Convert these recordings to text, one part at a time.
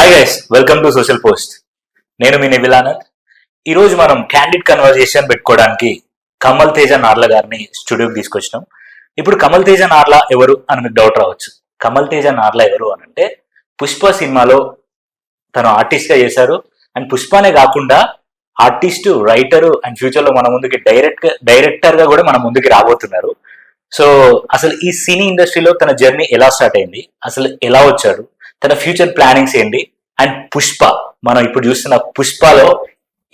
Hi guys, welcome to social post. నేను మీ నివిలానంద్. ఈరోజు మనం క్యాండిడ్ కన్వర్జేషన్ పెట్టుకోవడానికి కమల్ తేజ నార్ల గారిని స్టూడియోకి తీసుకొచ్చినాం. ఇప్పుడు కమల్ తేజ నార్ల ఎవరు అని మీకు డౌట్ రావచ్చు. కమల్ తేజ నార్ల ఎవరు అని అంటే పుష్ప సినిమాలో తను ఆర్టిస్ట్ గా చేశారు. అండ్ పుష్పనే కాకుండా ఆర్టిస్ట్, రైటరు అండ్ ఫ్యూచర్ లో మన ముందుకి డైరెక్టర్ గా కూడా మన ముందుకి రాబోతున్నారు. సో అసలు ఈ సినీ ఇండస్ట్రీలో తన జర్నీ ఎలా స్టార్ట్ అయింది, అసలు ఎలా వచ్చాడు, తన ఫ్యూచర్ ప్లానింగ్స్ ఏంటి, అండ్ పుష్ప మనం ఇప్పుడు చూస్తున్న పుష్పలో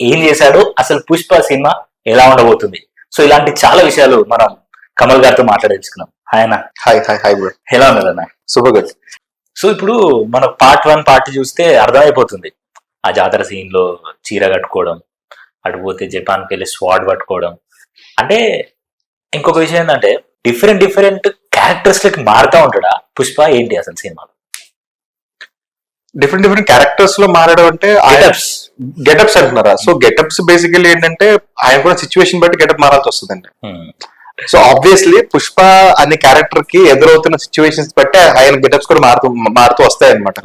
ఏం చేశాడు, అసలు పుష్ప సినిమా ఎలా ఉండబోతుంది. సో ఇలాంటి చాలా విషయాలు మనం కమల్ గారితో మాట్లాడేసుకున్నాం. ఆయన హాయ్ హాయ్ హాయ్ బ్రో, ఎలా ఉన్నారు అన్న? Super good. సో ఇప్పుడు మనం పార్ట్ 1 పార్ట్ చూస్తే అర్థమైపోతుంది. ఆ జాతర సీన్ లో చీర కట్టుకోవడం, అటుపోతే జపాన్కి వెళ్ళి స్వాడ్ పట్టుకోవడం. అంటే ఇంకొక విషయం ఏంటంటే డిఫరెంట్ క్యారెక్టర్స్ లకి మారుతా ఉంటాడా పుష్ప? ఏంటి అసలు సినిమాలో డిఫరెంట్ క్యారెక్టర్స్ లో మారడం అంటే గెటప్స్ అంటున్నారా? సో గెటప్స్ బేసికలీ ఏంటంటే ఆయన కూడా సిచ్యువేషన్ బట్టి గెటప్ మారాల్సి వస్తుందండి. సో ఆబ్వియస్లీ పుష్ప అనే క్యారెక్టర్ కి ఎదురవుతున్న సిచ్యువేషన్స్ బట్టి ఆయన గెటప్స్ కూడా మారుతూ వస్తాయి అనమాట.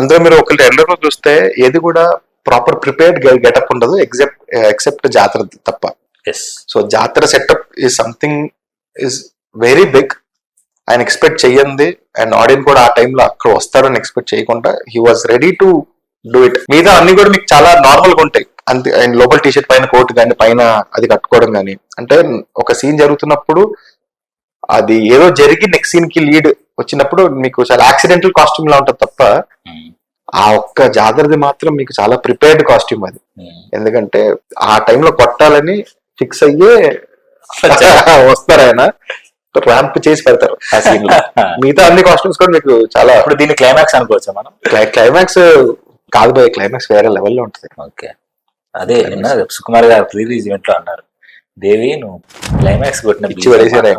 అందులో మీరు ఒకళ్ళు రెండో చూస్తే ఏది కూడా ప్రాపర్ ప్రిపేర్డ్ గెటప్ ఉండదు ఎక్సెప్ట్ జాతర తప్ప. సో జాతర setup is something is very big. ఆయన ఎక్స్పెక్ట్ చెయ్యంది అండ్ ఆడియన్స్ కూడా ఆ టైంలో అక్కడ వస్తారని ఎక్స్పెక్ట్ చేయకుండా he was ready to do it. మిగతా అన్ని కూడా మీకు చాలా నార్మల్ గా ఉంటాయి అంతే. అండ్ లోపల టీషర్ట్ పైన కోట్ కానీ పైన అది కట్టుకోవడం కానీ, అంటే ఒక సీన్ జరుగుతున్నప్పుడు అది ఏదో జరిగి నెక్స్ట్ సీన్ కి లీడ్ వచ్చినప్పుడు మీకు చాలా యాక్సిడెంటల్ కాస్ట్యూమ్ లా ఉంటుంది తప్ప ఆ ఒక్క జాతరది మాత్రం మీకు చాలా ప్రిపేర్డ్ కాస్ట్యూమ్ అది. ఎందుకంటే ఆ టైంలో కొట్టాలని ఫిక్స్ అయ్యే వస్తారు ఆయన, ర్యాంప్ చేసి పెడతారు ఆ సీన్ లో. మిగతా అన్ని కాస్ట్యూమ్స్ కూడా మీకు చాలా. ఇప్పుడు దీన్ని క్లైమాక్స్ అనుకోవచ్చా మనం? క్లైమాక్స్ కాదు భయ, క్లైమాక్స్ వేరే లెవెల్లో ఉంటుంది. ఓకే, అదే నిన్న సుకుమార్ గారు రిలీజ్ ఈవెంట్ లో అన్నారు, దేవి నువ్వు క్లైమాక్స్ కొట్టిన పిచ్చి పడేసారు.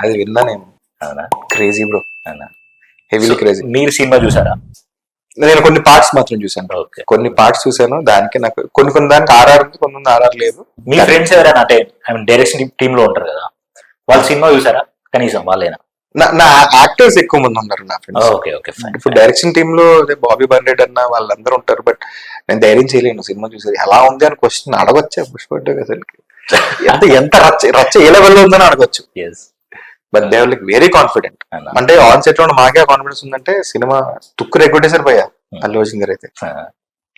అది విన్నా నేను. అవునా? క్రేజీ బ్రో, అవునా? Heavily crazy. మీరు సినిమా చూసారా? నేను కొన్ని పార్ట్స్ మాత్రం చూసాను. కొన్ని పార్ట్స్ చూసాను. దానికి నాకు కొన్ని దానికి ఆర్ఆర్ ఉంది, కొన్ని ఆర్ఆర్ లేదు. మీ ఫ్రెండ్స్ ఎవరైనా అంటే డైరెక్షన్ టీమ్ లో ఉంటారు కదా, వాళ్ళ సినిమా చూసారా కనీసం? వాళ్ళైనా నా యాక్టర్స్ ఎక్కువ మంది ఉన్నారు నా ఫ్రెండ్స్. Okay okay fine. ఇప్పుడు డైరెక్షన్ టీమ్ లో బాబీ బర్నెట్ అన్న వాళ్ళందరూ ఉంటారు. బట్ నేను ధైర్యం చేయలేను సినిమా చూసేది ఎలా ఉంది అని క్వశ్చన్ అడగొచ్చా పుష్ప అసలుకి అంటే ఎంత రచ్చ ఏ లెవెల్లో ఉందని అడగొచ్చు. But they are like very confident. అంటే ఆన్ సెట్ లో మాకే కాన్ఫిడెన్స్ ఉందంటే సినిమా తుక్కు రెగ్గుట్టేసారు పోయా అల్లు అర్జున్ గారు అయితే.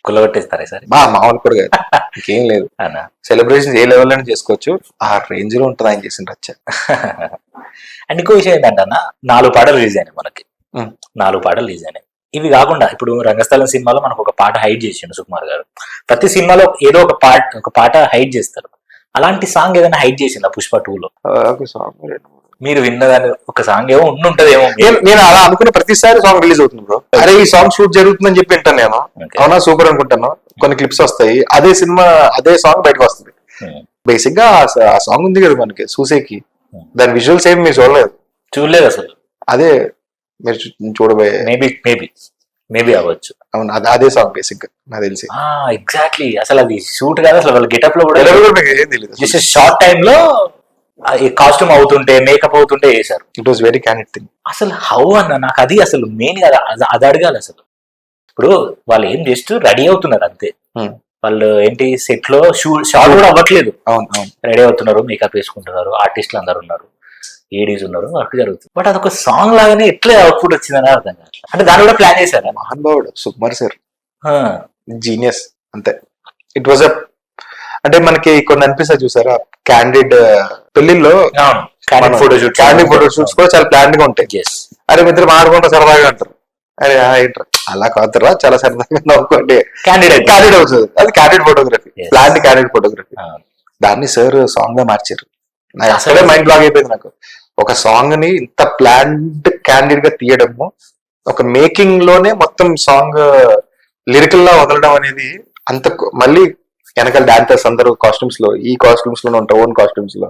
కుల్లగొట్టేస్తారా సార్? మామూలు కూడా కాదు, ఇంకేం లేదు. సెలబ్రేషన్ ఏ లెవెల్ అయినా చేసుకోవచ్చు, ఆ రేంజ్ లో ఉంటుంది ఆయన చేసిన రచ్చ. అండ్ ఇంకో విషయం ఏంటంటే అన్న, 4 పాటలు రిలీజ్ అయినాయి మనకి. 4 పాటలు రిలీజ్ అయినాయి. ఇవి కాకుండా ఇప్పుడు రంగస్థలం సినిమాలో మనకు ఒక పాట హైడ్ చేసిండు సుకుమార్ గారు. ప్రతి సినిమాలో ఏదో ఒక పాట హైడ్ చేస్తారు. అలాంటి సాంగ్ ఏదైనా హైడ్ చేసిందా పుష్ప 2 లో? మీరు విన్నదాన్ని ఒక సాంగ్ ఏమో ఉంటదేమో. నేను అలా అనుకున్న ప్రతిసారి సాంగ్ రిలీజ్ అవుతుంది బ్రో. అరే ఈ సాంగ్ షూట్ జరుగుతుందని చెప్పి వింటాను నేను. అవునా, సూపర్ అనుకుంటాను. కొన్ని క్లిప్స్ వస్తాయి, అదే సినిమా అదే సాంగ్ బయటకు వస్తుంది. బేసిక్ గా ఆ సాంగ్ ఉంది కదా మనకి చూసేకి, దాని విజువల్స్ ఏమి మీరు చూడలేదు అసలు. అదే మీరు చూడబోయే మేబీ అవ్వచ్చు. అవును, అదే సాంగ్ బేసిక్ గా నాకు తెలిసి. ఎగ్జాక్ట్లీ. అసలు అది షూట్ కాదు, అసలు వాళ్ళ గెటప్ లో కూడా ఏం తెలియదు. జస్ట్ షార్ట్ టైమ్ లో కాస్ట్యూమ్ అవుతుంటే మేకప్ అవుతుంటే చేశారు. It was very candid thing. అసలు హౌ అన్న, నాకు అది అసలు మెయిన్ గా అది అడగాలి అసలు. ఇప్పుడు వాళ్ళు ఏం జస్ట్ రెడీ అవుతున్నారు అంతే. వాళ్ళు ఏంటి సెట్ లో షార్ట్ కూడా అవ్వట్లేదు. అవును, రెడీ అవుతున్నారు, మేకప్ వేసుకుంటున్నారు, ఆర్టిస్టులు అందరు ఉన్నారు, ఏడీస్ ఉన్నారు, వర్క్ జరుగుతుంది. బట్ అదొక సాంగ్ లాగానే ఎట్లా అవుట్పుట్ వచ్చిందని అర్థం కాదు. అంటే దాన్ని కూడా ప్లాన్ చేశారు. మహానుభావుడు సుకుమార్ సార్, జీనియస్ అంతే. ఇట్ వాజ్ అంటే మనకి కొన్ని అనిపిస్తుంది చూసారా, క్యాండిడ్ పెళ్లిల్లో ఫోటో షూట్స్ కూడా చాలా ప్లాన్ గా ఉంటాయి. అరే మిత్రులు మాట్లాడుకుంటా సరదాగా అంటారు, అరే ఏంటారు అలా కాదురా చాలా సరదాగా నవ్వుకోండి, క్యాండిడ్ అవుతుంది. అది candid photography, plan candid photography. దాన్ని సార్ సాంగ్ గా మార్చారు. నాకు అసలే మైండ్ బ్లాక్ అయిపోయింది. నాకు ఒక సాంగ్ ని ఇంత ప్లాన్డ్ క్యాండిడ్ గా తీయడము, ఒక మేకింగ్ లోనే మొత్తం సాంగ్ లిరికల్ లా వదలడం అనేది అంత, మళ్ళీ వెనకాల డాన్సర్స్ అందరూ కాస్ట్యూమ్స్ లో, ఈ కాస్ట్యూమ్స్ లోనే ఉంటారు, ఓన్ కాస్ట్యూమ్స్ లో.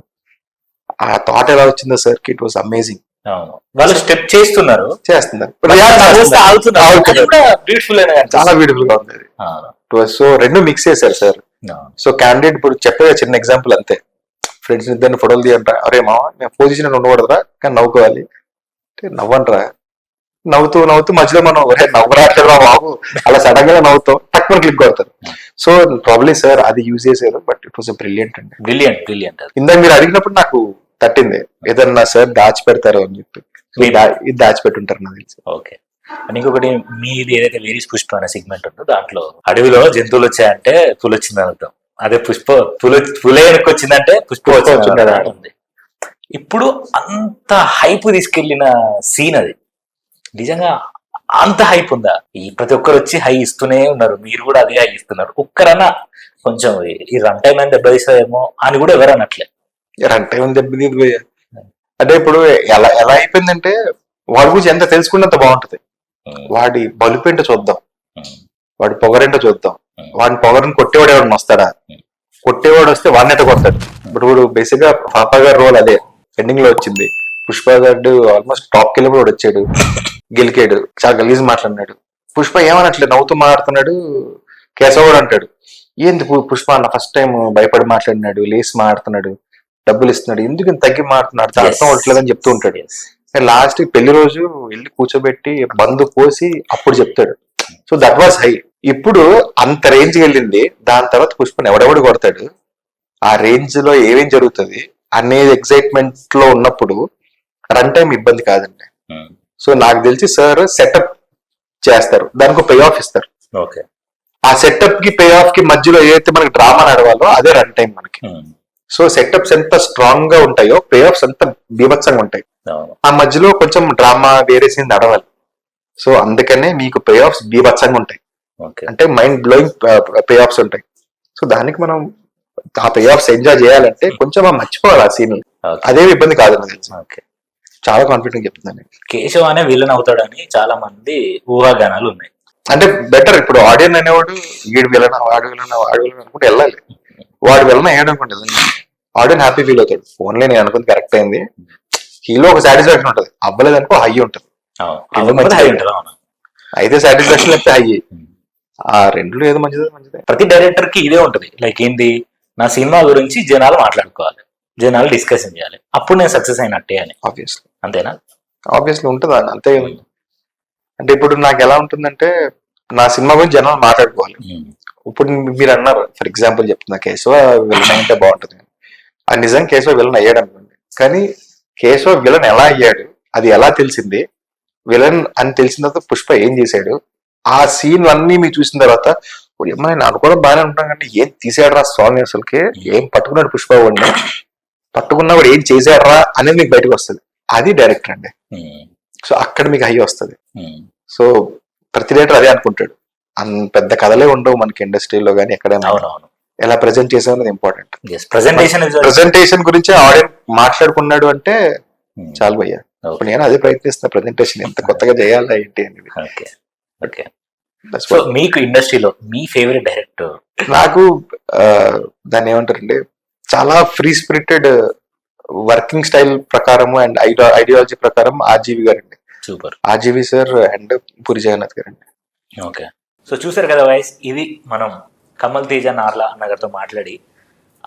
ఆ థాట్ ఎలా వచ్చిందో సార్ కి, ఇట్ వాస్ అమేజింగ్. వాళ్ళు స్టెప్ చేస్తున్నారు, చాలా బ్యూటిఫుల్ గా ఉంది. సో రెండు మిక్స్ చేశారు సార్. సో క్యాండిడేట్ ఇప్పుడు చెప్పే చిన్న ఎగ్జాంపుల్ అంతే. ఫ్రెండ్స్ ఇద్దరిని ఫోటోలు తీయంట, అరే మా నేను పొజిషన్ ఉండకూడదురా కానీ నవ్వుకోవాలి అంటే నవ్వంట్రా, నవ్వుతూ నవ్వుతూ మధ్యలో మనం నవ్వరాట్లేదా బాబు అలా సడన్ గా నవ్వుతాం టక్కున క్లిక్ కొడతారు. సో ప్రాబ్లీ సార్ అది యూజ్ చేశారు, బట్ ఇట్ వాస్ బ్రిలియంట్ అండి. బ్రిలియంట్ అది. ఇందాక మీరు అడిగినప్పుడు నాకు తట్టింది, ఏదన్నా సార్ దాచిపెడతారు అని చెప్పి. ఇది దాచిపెట్టుంటారు నాకు తెలిసి. ఓకే. అండ్ ఇంకొకటి, మీది ఏదైతే వేరీస్ పుష్ప అనే సెగ్మెంట్ ఉందో దాంట్లో అడవిలో జంతువులు వచ్చాయంటే పులి వచ్చిందని అర్థం. అదే పులే వెనక్కి వచ్చిందంటే పుష్ప వచ్చింది ఉంది. ఇప్పుడు అంత హైప్ తీసుకెళ్లిన సీన్ అది, నిజంగా అంత హైప్ ఉందా? ఈ ప్రతి ఒక్కరు వచ్చి హై ఇస్తూనే ఉన్నారు, మీరు కూడా అదే హై ఇస్తున్నారు. ఒక్కరన్నా కొంచెం ఈ రన్ టైం అని దెబ్బతీస్తాయేమో అని కూడా ఎవరు అనట్లే. రన్ టైం దెబ్బతీది పోయా అంటే ఇప్పుడు ఎలా ఎలా అయిపోయిందంటే వాడి గురించి ఎంత తెలుసుకున్నంత బాగుంటది. వాడి బలుపేంటో చూద్దాం, వాడి పొగరేంటో చూద్దాం, వాడిని పొగరిని కొట్టేవాడు ఎవరిని వస్తాడా, కొట్టేవాడు వస్తే వాడిని ఎట్ట కొడతాడు. ఇప్పుడు బేసిక్ గా పాపా గారి రోల్ అదే ఎండింగ్ లో వచ్చింది. పుష్ప గారు ఆల్మోస్ట్ టాప్ కిలో కూడా వచ్చాడు, గెలికాడు, చాలా గలీజ్ మాట్లాడినాడు. పుష్ప ఏమనట్లేదు, నవ్వుతూ మాట్లాడుతున్నాడు. కేశవ్ కూడా అంటాడు, ఏంది పుష్ప అన్న ఫస్ట్ టైం భయపడి మాట్లాడినాడు, లేసి మాట్లాడుతున్నాడు, డబ్బులు ఇస్తున్నాడు, ఎందుకు ఇంత తగ్గి మాట్లాడుతున్నాడు, అర్థం అవట్లేదని చెప్తూ ఉంటాడు. లాస్ట్ పెళ్లి రోజు వెళ్ళి కూర్చోబెట్టి బంధు పోసి అప్పుడు చెప్తాడు. So that was high. ఇప్పుడు అంత రేంజ్ వెళ్ళింది, దాని తర్వాత పుష్పని ఎవడెవడు కొడతాడు, ఆ రేంజ్ లో ఏమేం జరుగుతుంది అనేది ఎక్సైట్మెంట్ లో ఉన్నప్పుడు రన్ టైం ఇబ్బంది కాదండి. సో నాకు తెలిసి సార్ సెటప్ చేస్తారు, దానికి పే ఆఫ్ ఇస్తారు. ఆ సెటప్ కి పే ఆఫ్ కి మధ్యలో ఏదైతే మనకి డ్రామా నడవాలో అదే రన్ టైం మనకి. సో సెటప్స్ ఎంత స్ట్రాంగ్ గా ఉంటాయో పే ఆఫ్స్ ఎంత బీభత్సంగా ఉంటాయి. ఆ మధ్యలో కొంచెం డ్రామా వేరే సీన్ నడవాలి. సో అందుకనే మీకు పే ఆఫ్స్ బీభత్సంగా ఉంటాయి, అంటే మైండ్ బ్లోయింగ్ పే ఆఫ్స్ ఉంటాయి. సో దానికి మనం ఆ పే ఆఫ్స్ ఎంజాయ్ చేయాలంటే కొంచెం మర్చిపోవాలి ఆ సీన్. అదే ఇబ్బంది కాదు నాకు తెలిసి. చాలా కాన్ఫిడెంట్ చెప్తున్నాను. కేశవ్ అనే విలన్ అవుతాడని చాలా మంది ఊహాగానాలు ఉన్నాయి. అంటే బెటర్ ఇప్పుడు ఆడియన్ అనేవాడు వీడు విలన్ వాడు విలన్ వాడు విలన్ అనుకుంటే వెళ్ళాలి. వాడు విలన్ అయ్యాడు అనుకోండి, ఆడియన్ హ్యాపీ ఫీల్ అవుతాడు. ఓన్లీ నేను అనుకుంది కరెక్ట్ అయింది, హీలో ఒక సాటిస్ఫాక్షన్ ఉంటుంది, అవ్వలేదు అనుకో హై ఉంటుంది. అయితే సాటిస్ఫాక్షన్ లేకపోతే హై, ఆ రెండు ఏదో మంచిదే. ప్రతి డైరెక్టర్ కి ఇదే ఉంటది. లైక్ ఏంది, నా సినిమా గురించి జనాలు మాట్లాడుకోవాలి, జనాలు డిస్కషన్ చేయాలి, అప్పుడు నేను సక్సెస్ అయినట్టే అని. ఆబ్వియస్లీ అంతేనా? ఆబ్వియస్లీ ఉంటుంది అంతే. అంటే ఇప్పుడు నాకు ఎలా ఉంటుందంటే నా సినిమా గురించి జనాలు మాట్లాడుకోవాలి. ఇప్పుడు మీరు అన్నారు, ఫర్ ఎగ్జాంపుల్ చెప్తున్నా, కేశవ విలన్ అయితే బాగుంటుంది. ఆ నిజం కేశవ విలన్ అయ్యాడు అనుకోండి, కానీ కేశవ విలన్ ఎలా అయ్యాడు, అది ఎలా తెలిసింది, విలన్ అని తెలిసిన తర్వాత పుష్ప ఏం చేశాడు, ఆ సీన్ అన్ని మీరు చూసిన తర్వాత ఏమైనా అనుకోవడం బాగానే ఉంటాం, కానీ ఏం తీసాడు రా స్వామి, అసలుకి ఏం పట్టుకున్నాడు పుష్ప వాడిని, పట్టుకున్నవాడు ఏం చేశాడు అనేది మీకు బయటకు వస్తుంది. అది డైరెక్టర్ అండి. సో అక్కడ మీకు హై వస్తుంది. సో ప్రతి డైరెక్టర్ అదే అనుకుంటాడు. పెద్ద కథలే ఉండవు మనకి ఇండస్ట్రీలో కానీ ఎక్కడైనా. ఎలా ప్రెజెంట్ చేసామన్నది ఇంపార్టెంట్. ప్రెజెంటేషన్ గురించి ఆడియన్స్ మాట్లాడుకున్నాడు అంటే చాలు భయ్యా. ఇప్పుడు నేను అదే ప్రయత్నిస్తున్నా, ప్రెజెంటేషన్ ఎంత కొత్తగా చేయాలా ఏంటి అనేది. మీకు ఇండస్ట్రీలో మీ ఫేవరెట్ డైరెక్టర్? నాకు దాన్ని ఏమంటారండి, చాలా ఫ్రీ స్పిరిటెడ్ వర్కింగ్ స్టైల్ ప్రకారం అండ్ ఐడియాలజీ ప్రకారం ఆర్జీవి గారండి. Super. RGV sir and Puri Jagannath గారండి. ఓకే. సో చూసారు కదా వాయిస్, ఇది మనం కమల్ తేజ నార్లా అన్నగారితో మాట్లాడి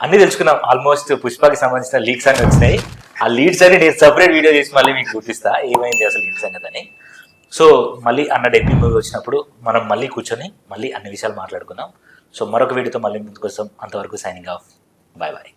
అన్ని తెలుసుకున్నాం. ఆల్మోస్ట్ పుష్పకి సంబంధించిన లీడ్స్ అన్ని వచ్చినాయి. ఆ లీడ్స్ అని నేను సపరేట్ వీడియో చేసి మళ్ళీ మీకు చూపిస్తా ఏమైంది అసలు లీడ్స్ సంగతి. సో మళ్ళీ అన్న డెబ్యూ మూవీ వచ్చినప్పుడు మనం మళ్ళీ కూర్చొని మళ్ళీ అన్ని విషయాలు మాట్లాడుకుందాం. సో మరొక వీడియోతో మళ్ళీ ముందుకు వస్తాం. అంతవరకు సైనింగ్ ఆఫ్. Bye bye.